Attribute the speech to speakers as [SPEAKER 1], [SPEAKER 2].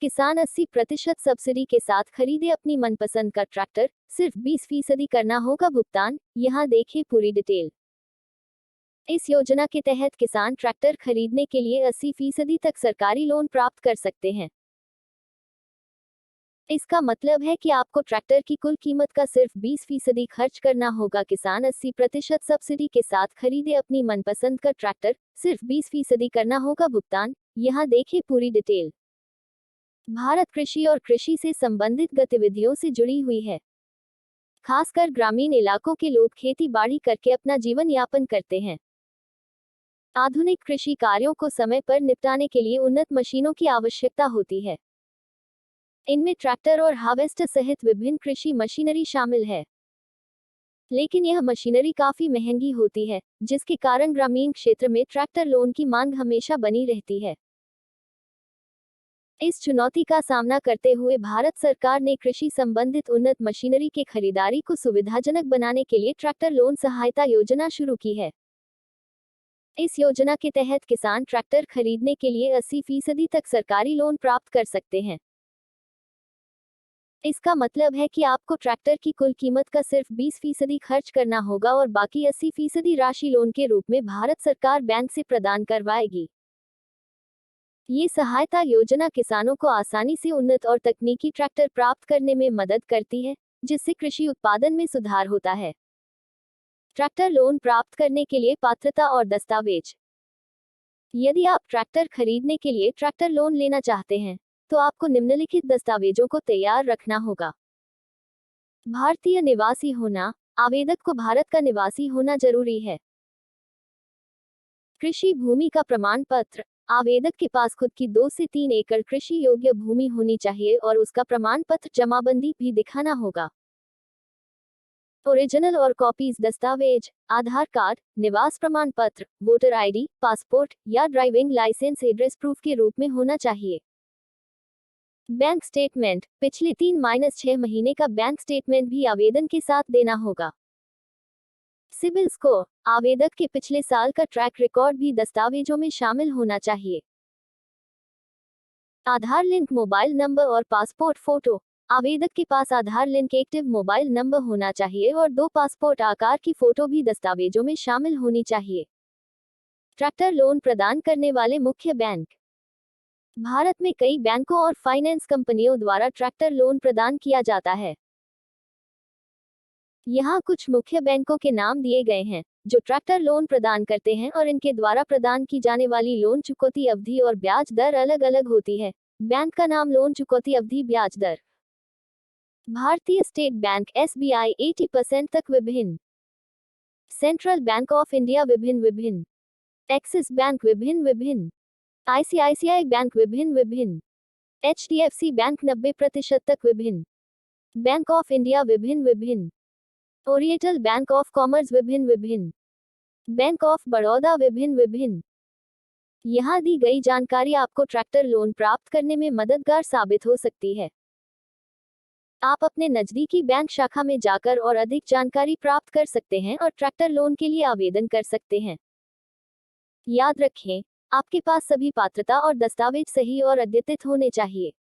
[SPEAKER 1] किसान 80% सब्सिडी के साथ खरीदे अपनी मनपसंद का ट्रैक्टर, सिर्फ 20% करना होगा भुगतान। यहाँ देखें पूरी डिटेल। इस योजना के तहत किसान ट्रैक्टर खरीदने के लिए 80% तक सरकारी लोन प्राप्त कर सकते हैं। इसका मतलब है कि आपको ट्रैक्टर की कुल कीमत का सिर्फ 20% खर्च करना होगा। किसान 80% सब्सिडी के साथ खरीदे अपनी मनपसंद का ट्रैक्टर, सिर्फ 20% करना होगा भुगतान। यहाँ देखें पूरी डिटेल। भारत कृषि और कृषि से संबंधित गतिविधियों से जुड़ी हुई है। खासकर ग्रामीण इलाकों के लोग खेती बाड़ी करके अपना जीवन यापन करते हैं। आधुनिक कृषि कार्यों को समय पर निपटाने के लिए उन्नत मशीनों की आवश्यकता होती है। इनमें ट्रैक्टर और हार्वेस्टर सहित विभिन्न कृषि मशीनरी शामिल है। लेकिन यह मशीनरी काफी महंगी होती है, जिसके कारण ग्रामीण क्षेत्र में ट्रैक्टर लोन की मांग हमेशा बनी रहती है। इस चुनौती का सामना करते हुए भारत सरकार ने कृषि संबंधित उन्नत मशीनरी के खरीदारी को सुविधाजनक बनाने के लिए ट्रैक्टर लोन सहायता योजना शुरू की है। इस योजना के तहत किसान ट्रैक्टर खरीदने के लिए 80% तक सरकारी लोन प्राप्त कर सकते हैं। इसका मतलब है कि आपको ट्रैक्टर की कुल कीमत का सिर्फ 20% खर्च करना होगा और बाकी 80% राशि लोन के रूप में भारत सरकार बैंक से प्रदान करवाएगी। ये सहायता योजना किसानों को आसानी से उन्नत और तकनीकी ट्रैक्टर प्राप्त करने में मदद करती है, जिससे कृषि उत्पादन में सुधार होता है। ट्रैक्टर लोन प्राप्त करने के लिए पात्रता और दस्तावेज। यदि आप ट्रैक्टर खरीदने के लिए ट्रैक्टर लोन लेना चाहते हैं, तो आपको निम्नलिखित दस्तावेजों को तैयार रखना होगा। भारतीय निवासी होना। आवेदक को भारत का निवासी होना जरूरी है। कृषि भूमि का प्रमाण पत्र। आवेदक के पास खुद की 2 से 3 एकड़ कृषि योग्य भूमि होनी चाहिए और उसका प्रमाण पत्र जमाबंदी भी दिखाना होगा। ओरिजिनल और कॉपीज दस्तावेज, आधार कार्ड, निवास प्रमाण पत्र, वोटर आईडी, पासपोर्ट या ड्राइविंग लाइसेंस एड्रेस प्रूफ के रूप में होना चाहिए। बैंक स्टेटमेंट, पिछले 3-6 महीने का बैंक स्टेटमेंट भी आवेदन के साथ देना होगा। सिबिल स्कोर, आवेदक के पिछले साल का ट्रैक रिकॉर्ड भी दस्तावेजों में शामिल होना चाहिए। आधार लिंक मोबाइल नंबर और पासपोर्ट फोटो। आवेदक के पास आधार लिंक एक्टिव मोबाइल नंबर होना चाहिए और 2 पासपोर्ट आकार की फोटो भी दस्तावेजों में शामिल होनी चाहिए। ट्रैक्टर लोन प्रदान करने वाले मुख्य बैंक। भारत में कई बैंकों और फाइनेंस कंपनियों द्वारा ट्रैक्टर लोन प्रदान किया जाता है। यहाँ कुछ मुख्य बैंकों के नाम दिए गए हैं, जो ट्रैक्टर लोन प्रदान करते हैं और इनके द्वारा प्रदान की जाने वाली लोन चुकौती अवधि और ब्याज दर अलग अलग होती है। बैंक का नाम, लोन चुकौती अवधि, ब्याज दर। भारतीय स्टेट बैंक SBI 80% तक विभिन्न। सेंट्रल बैंक ऑफ इंडिया विभिन्न। एक्सिस बैंक विभिन्न। ICICI बैंक विभिन्न। HDFC बैंक 90% तक विभिन्न। बैंक ऑफ इंडिया विभिन्न। ओरिएंटल बैंक ऑफ कॉमर्स विभिन्न। बैंक ऑफ बड़ौदा विभिन्न। यहाँ दी गई जानकारी आपको ट्रैक्टर लोन प्राप्त करने में मददगार साबित हो सकती है। आप अपने नजदीकी बैंक शाखा में जाकर और अधिक जानकारी प्राप्त कर सकते हैं और ट्रैक्टर लोन के लिए आवेदन कर सकते हैं। याद रखें, आपके पास सभी पात्रता और दस्तावेज सही और अद्यतित होने चाहिए।